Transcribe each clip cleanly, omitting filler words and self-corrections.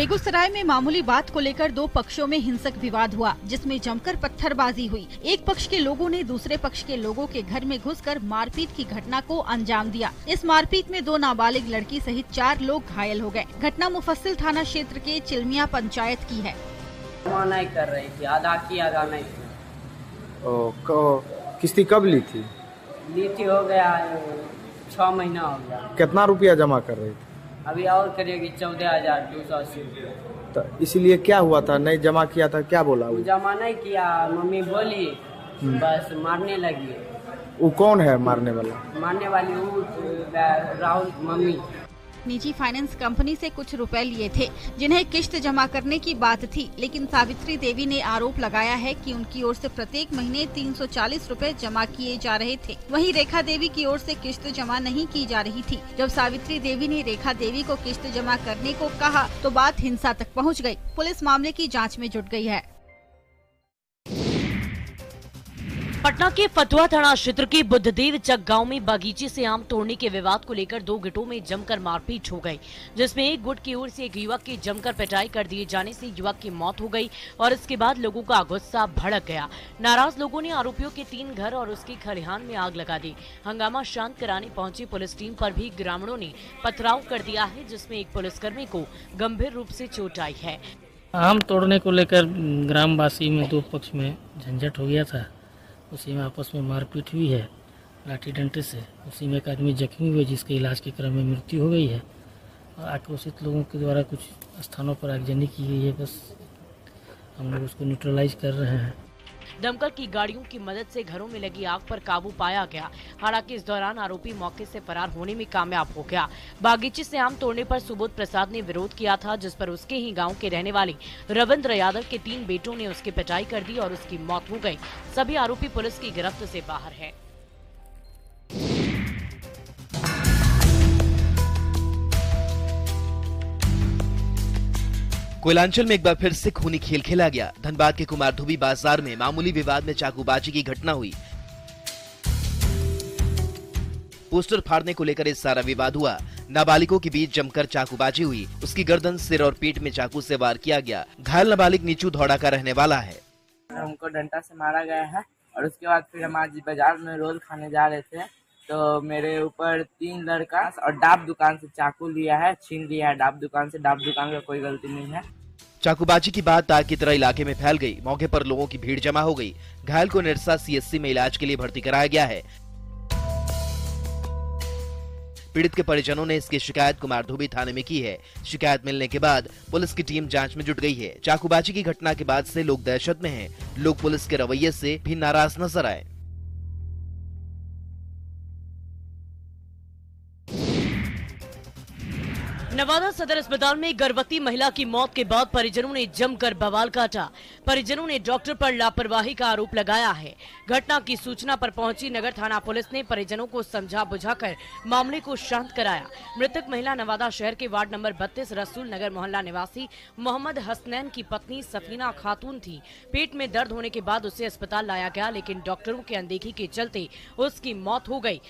बेगूसराय में मामूली बात को लेकर दो पक्षों में हिंसक विवाद हुआ, जिसमें जमकर पत्थरबाजी हुई। एक पक्ष के लोगों ने दूसरे पक्ष के लोगों के घर में घुसकर मारपीट की घटना को अंजाम दिया। इस मारपीट में 2 नाबालिग लड़की सहित 4 लोग घायल हो गए। घटना मुफस्सिल थाना क्षेत्र के चिलमिया पंचायत की है। नहीं कर रही थी, आधा की आधा नहीं थी। किस्ती कब ली थी? हो गया 6 महीना हो गया। कितना रुपया जमा कर रही थी? अभी और करेगी 14,280 रुपये। तो इसलिए क्या हुआ था? नहीं जमा किया था, क्या बोला वो? जमा नहीं किया, मम्मी बोली बस मारने लगी। वो कौन है मारने वाला? मारने वाली वो राहुल मम्मी। निजी फाइनेंस कंपनी से कुछ रुपए लिए थे, जिन्हें किश्त जमा करने की बात थी, लेकिन सावित्री देवी ने आरोप लगाया है कि उनकी ओर से प्रत्येक महीने 340 रुपए जमा किए जा रहे थे। वहीं रेखा देवी की ओर से किश्त जमा नहीं की जा रही थी। जब सावित्री देवी ने रेखा देवी को किश्त जमा करने को कहा तो बात हिंसा तक पहुंच गई। पुलिस मामले की जाँच में जुट गई है। पटना के फतुहा थाना क्षेत्र के बुद्धदेव चक गांव में बागीचे से आम तोड़ने के विवाद को लेकर 2 गुटों में जमकर मारपीट हो गई, जिसमें एक गुट की ओर से एक युवक की जमकर पिटाई कर दिए जाने से युवक की मौत हो गई और इसके बाद लोगों का गुस्सा भड़क गया। नाराज लोगों ने आरोपियों के 3 घर और उसके खलिहान में आग लगा दी। हंगामा शांत कराने पहुंची पुलिस टीम पर भी ग्रामीणों ने पथराव कर दिया है, जिसमें एक पुलिसकर्मी को गंभीर रूप से चोट आई है। आम तोड़ने को लेकर ग्रामवासी में 2 पक्ष में झंझट हो गया था। उसी में आपस में मारपीट हुई है लाठी डंडे से। उसी में एक आदमी जख्मी हुए, जिसके इलाज के क्रम में मृत्यु हो गई है और आक्रोशित लोगों के द्वारा कुछ स्थानों पर आगजनी की गई है। बस हम लोग उसको न्यूट्रलाइज कर रहे हैं। दमकल की गाड़ियों की मदद से घरों में लगी आग पर काबू पाया गया। हालांकि इस दौरान आरोपी मौके से फरार होने में कामयाब हो गया। बागीचे से आम तोड़ने पर सुबोध प्रसाद ने विरोध किया था, जिस पर उसके ही गांव के रहने वाले रविंद्र यादव के 3 बेटों ने उसकी पिटाई कर दी और उसकी मौत हो गई। सभी आरोपी पुलिस की गिरफ्त से बाहर है। कोयलांचल में एक बार फिर से खूनी खेल खेला गया। धनबाद के कुमारधुबी बाजार में मामूली विवाद में चाकूबाजी की घटना हुई। पोस्टर फाड़ने को लेकर इस सारा विवाद हुआ। नाबालिगों के बीच जमकर चाकूबाजी हुई। उसकी गर्दन, सिर और पीठ में चाकू से वार किया गया। घायल नाबालिग नीचू धौड़ा का रहने वाला है। हमको डंडा से मारा गया है और उसके बाद फिर हम आज बाजार में रोल खाने जा रहे थे, तो मेरे ऊपर 3 लड़का और डाब दुकान से चाकू लिया है, छीन लिया है डाब दुकान से। डाब दुकान का कोई गलती नहीं है। चाकूबाजी की बात तार की तरह इलाके में फैल गई। मौके पर लोगों की भीड़ जमा हो गई। घायल को निरसा CSC में इलाज के लिए भर्ती कराया गया है। पीड़ित के परिजनों ने इसकी शिकायत कुमारधुबी थाने में की है। शिकायत मिलने के बाद पुलिस की टीम जांच में जुट गई है। चाकूबाजी की घटना के बाद से लोग दहशत में हैं। लोग पुलिस के रवैये से भी नाराज नजर आए। नवादा सदर अस्पताल में गर्भवती महिला की मौत के बाद परिजनों ने जमकर बवाल काटा। परिजनों ने डॉक्टर पर लापरवाही का आरोप लगाया है। घटना की सूचना पर पहुंची नगर थाना पुलिस ने परिजनों को समझा बुझाकर मामले को शांत कराया। मृतक महिला नवादा शहर के वार्ड नंबर 32 रसूल नगर मोहल्ला निवासी मोहम्मद हसनैन की पत्नी सफीना खातून थी। पेट में दर्द होने के बाद उसे अस्पताल लाया गया, लेकिन डॉक्टरों की अनदेखी के चलते उसकी मौत हो गयी।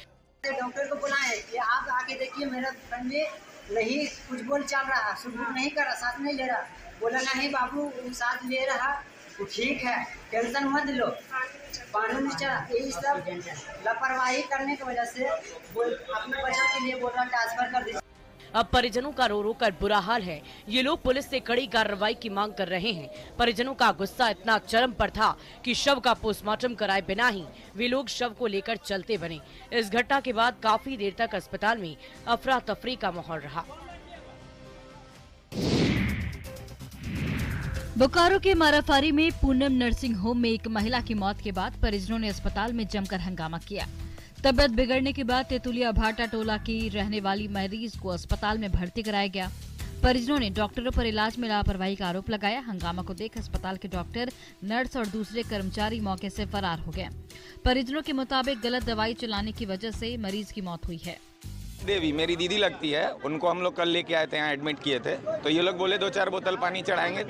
डॉक्टर को बुलाए कि आप आके देखिए, मेरा बंदे नहीं कुछ बोल चल रहा, सुबह नहीं कर रहा, सांस नहीं ले रहा। बोला नहीं बाबू वो सांस ले रहा, वो ठीक है, टेंशन मत लो, पानी नहीं चला। यही सब लापरवाही करने की वजह से अपने बच्चा के लिए बोल रहा ट्रांसफर कर दीजिए। अब परिजनों का रो रो कर बुरा हाल है। ये लोग पुलिस से कड़ी कार्रवाई की मांग कर रहे हैं। परिजनों का गुस्सा इतना चरम पर था कि शव का पोस्टमार्टम कराए बिना ही वे लोग शव को लेकर चलते बने। इस घटना के बाद काफी देर तक अस्पताल में अफरा तफरी का माहौल रहा। बोकारो के माराफारी में पूनम नर्सिंग होम में एक महिला की मौत के बाद परिजनों ने अस्पताल में जमकर हंगामा किया। तबियत बिगड़ने के बाद तेतुलिया भाटा टोला की रहने वाली मरीज को अस्पताल में भर्ती कराया गया। परिजनों ने डॉक्टरों पर इलाज में लापरवाही का आरोप लगाया। हंगामा को देख अस्पताल के डॉक्टर, नर्स और दूसरे कर्मचारी मौके से फरार हो गए। परिजनों के मुताबिक गलत दवाई चलाने की वजह से मरीज की मौत हुई है। देवी मेरी दीदी लगती है, उनको हम लोग कल लेके आए थे, यहाँ एडमिट किए थे। तो ये लोग बोले 2-4 बोतल पानी चढ़ाएंगे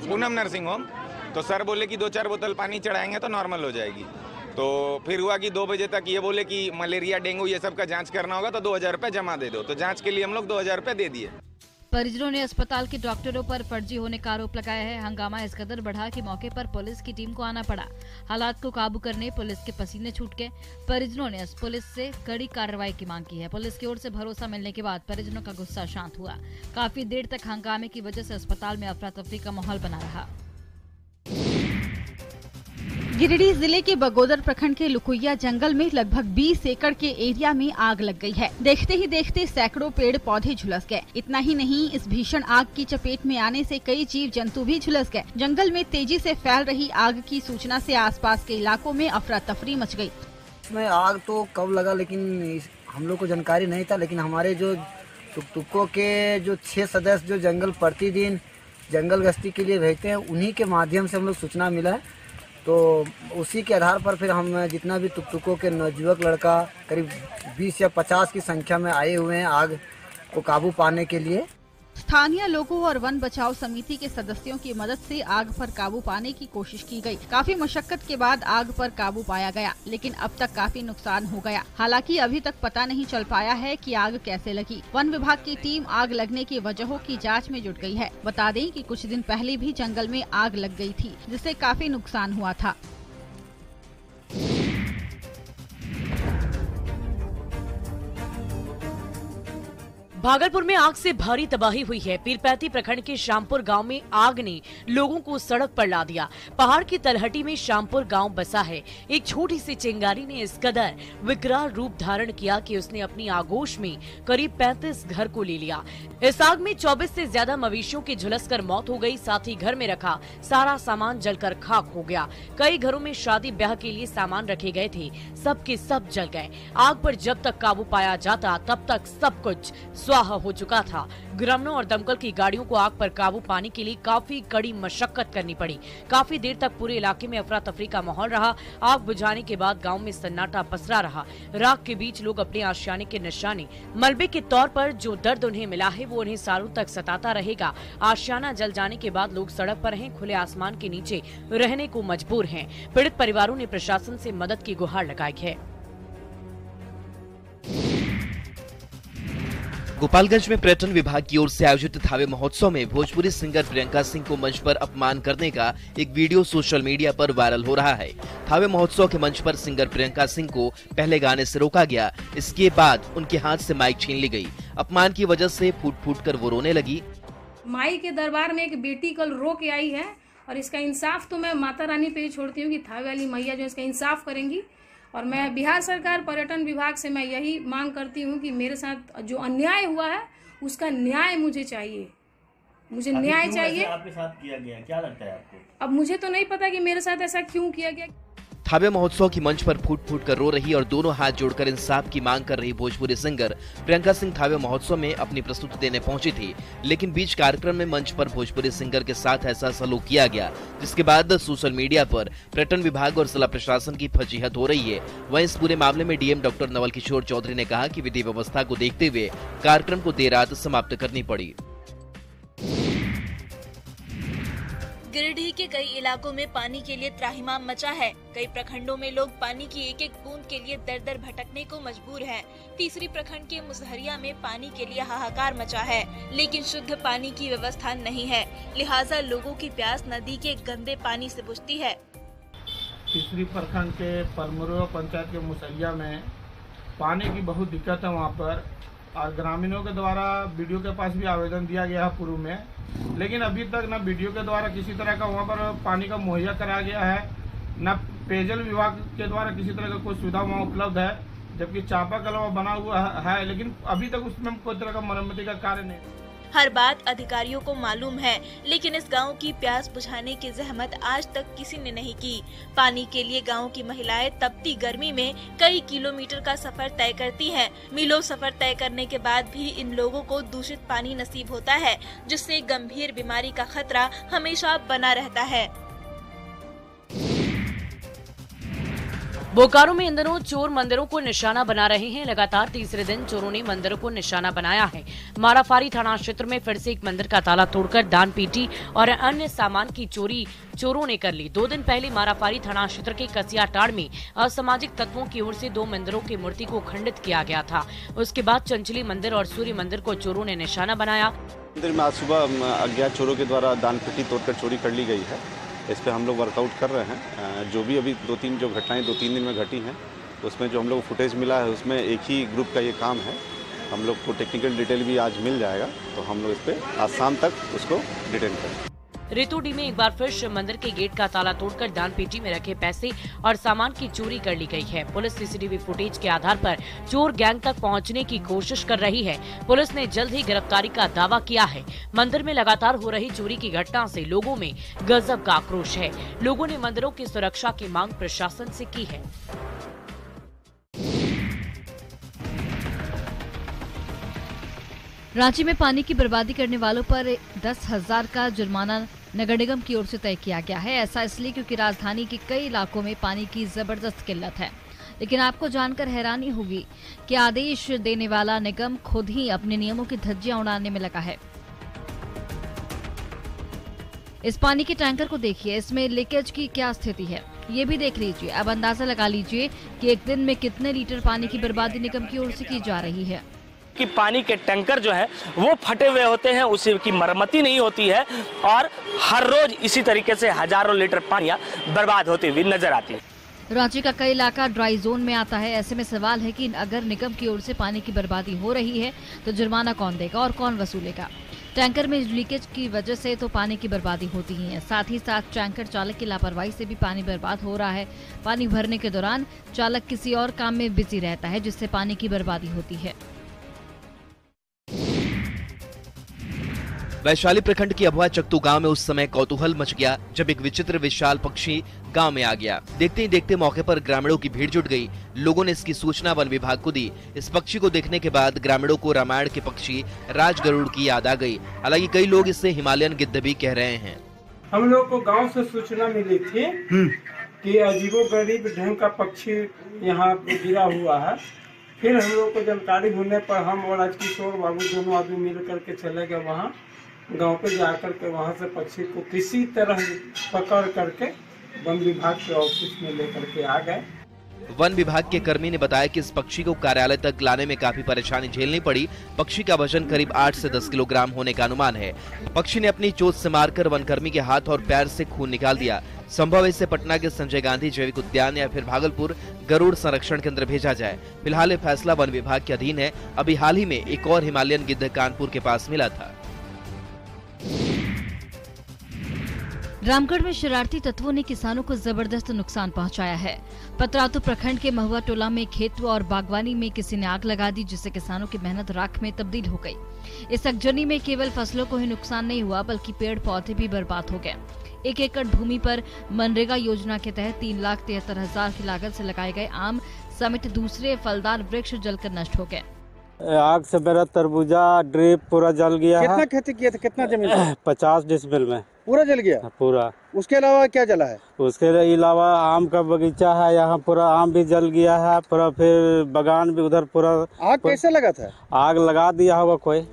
पूनम नर्सिंग होम। तो सर बोले कि 2-4 बोतल पानी चढ़ाएंगे तो नॉर्मल हो जाएगी। तो फिर हुआ कि 2 बजे तक ये बोले कि मलेरिया डेंगू ये सब का जांच करना होगा तो 2000 रुपये जमा दे दो। तो जांच के लिए हम लोग 2000 रुपये दे दिए। परिजनों ने अस्पताल के डॉक्टरों पर फर्जी होने का आरोप लगाया है। हंगामा इस कदर बढ़ा कि मौके पर पुलिस की टीम को आना पड़ा। हालात को काबू करने पुलिस के पसीने छूट गए। परिजनों ने पुलिस से कड़ी कार्रवाई की मांग की है। पुलिस की ओर से भरोसा मिलने के बाद परिजनों का गुस्सा शांत हुआ। काफी देर तक हंगामे की वजह से अस्पताल में अफरा तफरी का माहौल बना रहा। गिरिडीह जिले के बगोदर प्रखंड के लुकुइया जंगल में लगभग 20 एकड़ के एरिया में आग लग गई है। देखते ही देखते सैकड़ों पेड़ पौधे झुलस गए। इतना ही नहीं, इस भीषण आग की चपेट में आने से कई जीव जंतु भी झुलस गए। जंगल में तेजी से फैल रही आग की सूचना से आसपास के इलाकों में अफरा तफरी मच गई। इसमें आग तो कब लगा लेकिन हम लोग को जानकारी नहीं था, लेकिन हमारे जो टुकटुकों के जो 6 सदस्य जो जंगल प्रतिदिन जंगल गश्ती के लिए भेजते हैं, उन्हीं के माध्यम से हम लोग सूचना मिला है। तो उसी के आधार पर फिर हम जितना भी टुकटुकों के नवयुवक लड़का करीब 20 या 50 की संख्या में आए हुए हैं आग को काबू पाने के लिए। स्थानीय लोगों और वन बचाओ समिति के सदस्यों की मदद से आग पर काबू पाने की कोशिश की गई। काफी मशक्कत के बाद आग पर काबू पाया गया, लेकिन अब तक काफी नुकसान हो गया। हालांकि अभी तक पता नहीं चल पाया है कि आग कैसे लगी। वन विभाग की टीम आग लगने की वजहों की जांच में जुट गई है। बता दें कि कुछ दिन पहले भी जंगल में आग लग गई थी, जिससे काफी नुकसान हुआ था। भागलपुर में आग से भारी तबाही हुई है। पीरपैती प्रखंड के श्यामपुर गांव में आग ने लोगों को सड़क पर ला दिया। पहाड़ की तलहटी में श्यामपुर गांव बसा है। एक छोटी सी चिंगारी ने इस कदर विकराल रूप धारण किया कि उसने अपनी आगोश में करीब 35 घर को ले लिया। इस आग में 24 से ज्यादा मवेशियों की झुलसकर मौत हो गई। साथ ही घर में रखा सारा सामान जलकर खाक हो गया। कई घरों में शादी ब्याह के लिए सामान रखे गए थे, सब के सब जल गए। आग पर जब तक काबू पाया जाता तब तक सब कुछ स्वाहा हो चुका था। ग्रामीणों और दमकल की गाड़ियों को आग पर काबू पाने के लिए काफी कड़ी मशक्कत करनी पड़ी। काफी देर तक पूरे इलाके में अफरा तफरी का माहौल रहा। आग बुझाने के बाद गांव में सन्नाटा पसरा रहा। राख के बीच लोग अपने आशियाने के निशाने मलबे के तौर पर जो दर्द उन्हें मिला है वो उन्हें सालों तक सताता रहेगा। आशियाना जल जाने के बाद लोग सड़क पर हैं, खुले आसमान के नीचे रहने को मजबूर हैं। पीड़ित परिवारों ने प्रशासन से मदद की गुहार लगाई है। गोपालगंज में पर्यटन विभाग की ओर से आयोजित थावे महोत्सव में भोजपुरी सिंगर प्रियंका सिंह को मंच पर अपमान करने का एक वीडियो सोशल मीडिया पर वायरल हो रहा है। थावे महोत्सव के मंच पर सिंगर प्रियंका सिंह को पहले गाने से रोका गया, इसके बाद उनके हाथ से माइक छीन ली गई। अपमान की वजह से फूट फूट कर वो रोने लगी। माई के दरबार में एक बेटी कल रो के आई है और इसका इंसाफ तो मैं माता रानी पे ही छोड़ती हूँ कि थावे वाली मैया जो इसका इंसाफ करेंगी। और मैं बिहार सरकार पर्यटन विभाग से मैं यही मांग करती हूँ कि मेरे साथ जो अन्याय हुआ है उसका न्याय मुझे चाहिए। मुझे न्याय चाहिए। आपके साथ किया गया, क्या लगता है आपको? अब मुझे तो नहीं पता कि मेरे साथ ऐसा क्यों किया गया। थावे महोत्सव की मंच पर फूट फूट कर रो रही और दोनों हाथ जोड़कर इंसाफ की मांग कर रही भोजपुरी सिंगर प्रियंका सिंह थावे महोत्सव में अपनी प्रस्तुति देने पहुंची थी, लेकिन बीच कार्यक्रम में मंच पर भोजपुरी सिंगर के साथ ऐसा सलूक किया गया, जिसके बाद सोशल मीडिया पर पर्यटन विभाग और जिला प्रशासन की फजीहत हो रही है। वहीं इस पूरे मामले में डीएम डॉक्टर नवल किशोर चौधरी ने कहा कि विधि व्यवस्था को देखते हुए कार्यक्रम को देर रात समाप्त करनी पड़ी। गिरिडीह के कई इलाकों में पानी के लिए त्राहिमाम मचा है। कई प्रखंडों में लोग पानी की एक एक बूंद के लिए दर दर भटकने को मजबूर हैं। तीसरी प्रखंड के मुसहरिया में पानी के लिए हाहाकार मचा है, लेकिन शुद्ध पानी की व्यवस्था नहीं है, लिहाजा लोगों की प्यास नदी के गंदे पानी से बुझती है। तीसरी प्रखंड के परमुरुआ पंचायत के मुसहरिया में पानी की बहुत दिक्कत है वहाँ पर, और ग्रामीणों के द्वारा बीडीओ के पास भी आवेदन दिया गया है पूर्व में, लेकिन अभी तक न बीडीओ के द्वारा किसी तरह का वहाँ पर पानी का मुहैया कराया गया है, न पेयजल विभाग के द्वारा किसी तरह का कोई सुविधा वहाँ उपलब्ध है, जबकि चापाकल बना हुआ है, लेकिन अभी तक उसमें कोई तरह का मरम्मती का कार्य नहीं। हर बात अधिकारियों को मालूम है, लेकिन इस गांव की प्यास बुझाने की जहमत आज तक किसी ने नहीं की। पानी के लिए गांव की महिलाएं तपती गर्मी में कई किलोमीटर का सफर तय करती हैं। मीलों सफर तय करने के बाद भी इन लोगों को दूषित पानी नसीब होता है, जिससे गंभीर बीमारी का खतरा हमेशा बना रहता है। बोकारो में इन दिनों चोर मंदिरों को निशाना बना रहे हैं। लगातार तीसरे दिन चोरों ने मंदिरों को निशाना बनाया है। माराफारी थाना क्षेत्र में फिर से एक मंदिर का ताला तोड़कर दान पेटी और अन्य सामान की चोरी चोरों ने कर ली। 2 दिन पहले माराफारी थाना क्षेत्र के कसियाटाड़ में असामाजिक तत्वों की ओर से 2 मंदिरों की मूर्ति को खंडित किया गया था। उसके बाद चंचली मंदिर और सूर्य मंदिर को चोरों ने निशाना बनाया। मंदिर में आज सुबह अज्ञात चोरों के द्वारा दान पेटी तोड़कर चोरी कर ली गई है। इस पे हम लोग वर्कआउट कर रहे हैं। जो भी अभी 2-3 जो घटनाएं 2-3 दिन में घटी हैं, उसमें जो हम लोग फुटेज मिला है उसमें एक ही ग्रुप का ये काम है। हम लोग को टेक्निकल डिटेल भी आज मिल जाएगा, तो हम लोग इस पे आज शाम तक उसको डिटेल करेंगे। रितुडी में एक बार फिर शिव मंदिर के गेट का ताला तोड़कर दान पेटी में रखे पैसे और सामान की चोरी कर ली गई है। पुलिस सीसीटीवी फुटेज के आधार पर चोर गैंग तक पहुंचने की कोशिश कर रही है। पुलिस ने जल्द ही गिरफ्तारी का दावा किया है। मंदिर में लगातार हो रही चोरी की घटना से लोगों में गजब का आक्रोश है। लोगों ने मंदिरों की सुरक्षा की मांग प्रशासन से की है। रांची में पानी की बर्बादी करने वालों पर 10,000 का जुर्माना नगर निगम की ओर से तय किया गया है। ऐसा इसलिए क्योंकि राजधानी के कई इलाकों में पानी की जबरदस्त किल्लत है। लेकिन आपको जानकर हैरानी होगी कि आदेश देने वाला निगम खुद ही अपने नियमों की धज्जियां उड़ाने में लगा है। इस पानी के टैंकर को देखिए, इसमें लीकेज की क्या स्थिति है ये भी देख लीजिए। अब अंदाजा लगा लीजिए कि एक दिन में कितने लीटर पानी की बर्बादी निगम की ओर से की जा रही है। कि पानी के टैंकर जो है वो फटे हुए होते हैं, उसी की मरम्मती नहीं होती है और हर रोज इसी तरीके से हजारों लीटर पानी बर्बाद होती हुई नजर आती है। रांची का कई इलाका ड्राई जोन में आता है। ऐसे में सवाल है कि अगर निगम की ओर से पानी की बर्बादी हो रही है तो जुर्माना कौन देगा और कौन वसूलेगा। टैंकर में लीकेज की वजह से तो पानी की बर्बादी होती ही है, साथ ही साथ टैंकर चालक की लापरवाही से भी पानी बर्बाद हो रहा है। पानी भरने के दौरान चालक किसी और काम में बिजी रहता है, जिससे पानी की बर्बादी होती है। वैशाली प्रखंड की अभवा चक्तू गांव में उस समय कौतूहल मच गया जब एक विचित्र विशाल पक्षी गांव में आ गया। देखते ही देखते मौके पर ग्रामीणों की भीड़ जुट गई। लोगों ने इसकी सूचना वन विभाग को दी। इस पक्षी को देखने के बाद ग्रामीणों को रामायण के पक्षी राज गरुड़ की याद आ गई। हालांकि कई लोग इसे हिमालयन गिद्ध भी कह रहे हैं। हम लोग को गाँव से सूचना मिली थी कि अजीबोगरीब ढंग का पक्षी यहाँ गिरा हुआ है। फिर हम लोग को जानकारी होने पर हम और राजकिशोर बाबू दोनों आदमी मिल करके चले गए वहाँ गांव पे जाकर के वहाँ से पक्षी को किसी तरह पकड़ करके वन विभाग के ऑफिस में लेकर के आ गए। वन विभाग के कर्मी ने बताया कि इस पक्षी को कार्यालय तक लाने में काफी परेशानी झेलनी पड़ी। पक्षी का वजन करीब 8 से 10 किलोग्राम होने का अनुमान है। पक्षी ने अपनी चोट से मारकर वनकर्मी के हाथ और पैर से खून निकाल दिया। संभव है इसे पटना के संजय गांधी जैविक उद्यान या फिर भागलपुर गरुड़ संरक्षण केंद्र भेजा जाए। फिलहाल ये फैसला वन विभाग के अधीन है। अभी हाल ही में एक और हिमालयन गिद्ध कानपुर के पास मिला था। रामगढ़ में शरारती तत्वों ने किसानों को जबरदस्त नुकसान पहुंचाया है। पतरातू प्रखंड के महुआ टोला में खेत और बागवानी में किसी ने आग लगा दी, जिससे किसानों की मेहनत राख में तब्दील हो गई। इस अगजनी में केवल फसलों को ही नुकसान नहीं हुआ बल्कि पेड़ पौधे भी बर्बाद हो गए। 1 एकड़ भूमि पर मनरेगा योजना के तहत 3,73,000 की लागत से लगाए गए आम समेत दूसरे फलदार वृक्ष जलकर नष्ट हो गए। आग से मेरा तरबूजा ड्रिप पूरा जल गया। कितना खेती किया था, कितना जमीन? 50 डिसमिल में पूरा जल गया। पूरा। उसके अलावा क्या जला है? उसके अलावा आम का बगीचा है, यहाँ पूरा आम भी जल गया है पूरा। फिर बगान भी उधर पूरा। आग कैसे लगा था? आग लगा दिया होगा कोई।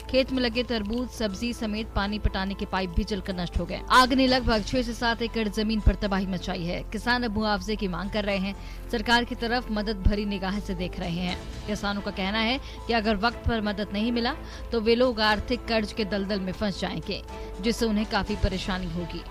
खेत में लगे तरबूज, सब्जी समेत पानी पटाने के पाइप भी जलकर नष्ट हो गए। आग ने लगभग 6 से 7 एकड़ जमीन पर तबाही मचाई है। किसान अब मुआवजे की मांग कर रहे हैं। सरकार की तरफ मदद भरी निगाह से देख रहे हैं। किसानों का कहना है कि अगर वक्त पर मदद नहीं मिला तो वे लोग आर्थिक कर्ज के दलदल में फंस जाएंगे, जिससे उन्हें काफी परेशानी होगी।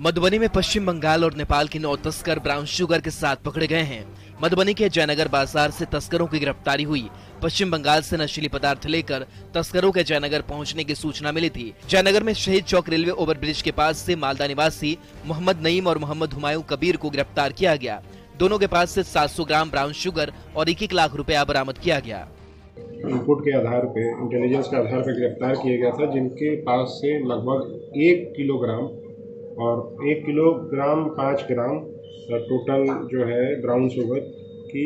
मधुबनी में पश्चिम बंगाल और नेपाल के 9 तस्कर ब्राउन शुगर के साथ पकड़े गए हैं। मधुबनी के जयनगर बाजार से तस्करों की गिरफ्तारी हुई। पश्चिम बंगाल से नशीली पदार्थ लेकर तस्करों के जयनगर पहुंचने की सूचना मिली थी। जयनगर में शहीद चौक रेलवे ओवरब्रिज के पास से मालदा निवासी मोहम्मद नईम और मोहम्मद हुमायूं कबीर को गिरफ्तार किया गया। दोनों के पास से 700 ग्राम ब्राउन शुगर और 1-1 लाख रुपया बरामद किया गया। इनपुट के आधार पे, इंटेलिजेंस के आधार पर गिरफ्तार किया गया था, जिनके पास से लगभग 1 किलोग्राम और 1 किलोग्राम 5 ग्राम टोटल जो है ब्राउन शुगर की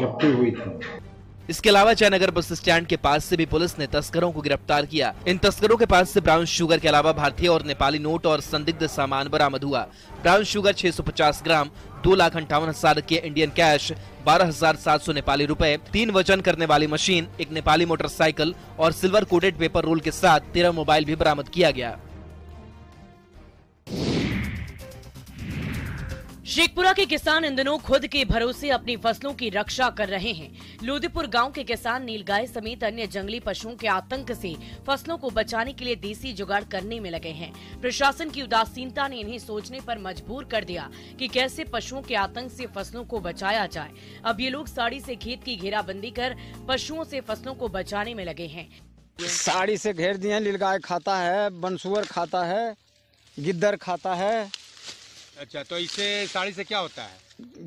जब्ती हुई थी। इसके अलावा जयनगर बस स्टैंड के पास से भी पुलिस ने तस्करों को गिरफ्तार किया। इन तस्करों के पास से ब्राउन शुगर के अलावा भारतीय और नेपाली नोट और संदिग्ध सामान बरामद हुआ। ब्राउन शुगर 650 ग्राम, 2,58,000 के इंडियन कैश, 12,700 नेपाली रुपए, 3 वजन करने वाली मशीन, एक नेपाली मोटरसाइकिल और सिल्वर कोटेड पेपर रोल के साथ 13 मोबाइल भी बरामद किया गया। शेखपुरा के किसान इन दिनों खुद के भरोसे अपनी फसलों की रक्षा कर रहे हैं। लोधीपुर गांव के किसान नीलगाय समेत अन्य जंगली पशुओं के आतंक से फसलों को बचाने के लिए देसी जुगाड़ करने में लगे हैं। प्रशासन की उदासीनता ने इन्हें सोचने पर मजबूर कर दिया कि कैसे पशुओं के आतंक से फसलों को बचाया जाए। अब ये लोग साड़ी से खेत की घेराबंदी कर पशुओं से फसलों को बचाने में लगे हैं। साड़ी से घेर दिए, नीलगाय खाता है, बनसुअर खाता है, गिद्दर खाता है। अच्छा, तो इससे साड़ी से क्या होता है?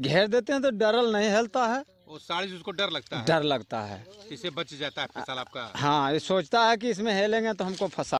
घेर देते हैं तो डरल नहीं हिलता है। वो साड़ी से उसको डर लगता है? डर लगता है, इससे बच जाता है फसल आपका। हाँ, ये सोचता है कि इसमें हिलेंगे तो हमको फंसा